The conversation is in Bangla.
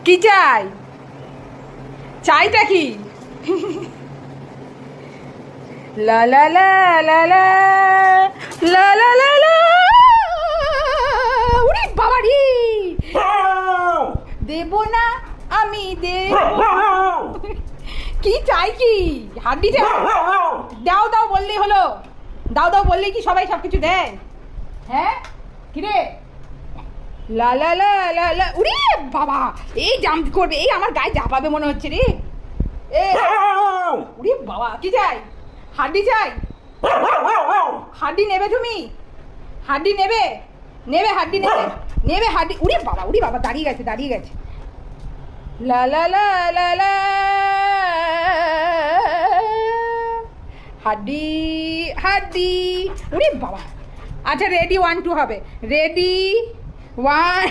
কি চাই? চাইটা কি? লা লা লা লা লা লা লা লা লা। উরি বাবা রে, দেব না আমি দেব। কি চাই? কি হাড্ডি চাই? দাও দাও বললেই হলো, দাও দাও বললেই কি সবাই সবকিছু দেয়? হ্যাঁ কিরে? লা লা লা লা লা। উরি বাবা, এই জাম্প করবে, এই আমার গায়ে চাপাবে মনে হচ্ছে রে। উরি বাবা, কি চাই? হাড্ডি চাই? হাড্ডি নেবে তুমি? হাড্ডি নেবে? নেবে হাড্ডি নেবে? নেবে হাড্ডি? উরি বাবা, উরি বাবা, দাঁড়িয়ে গেছে দাঁড়িয়ে গেছে। লা লা লা লা লা। হাড্ডি হাড্ডি। উরি বাবা। আচ্ছা রেডি 1 2 হবে। রেডি 1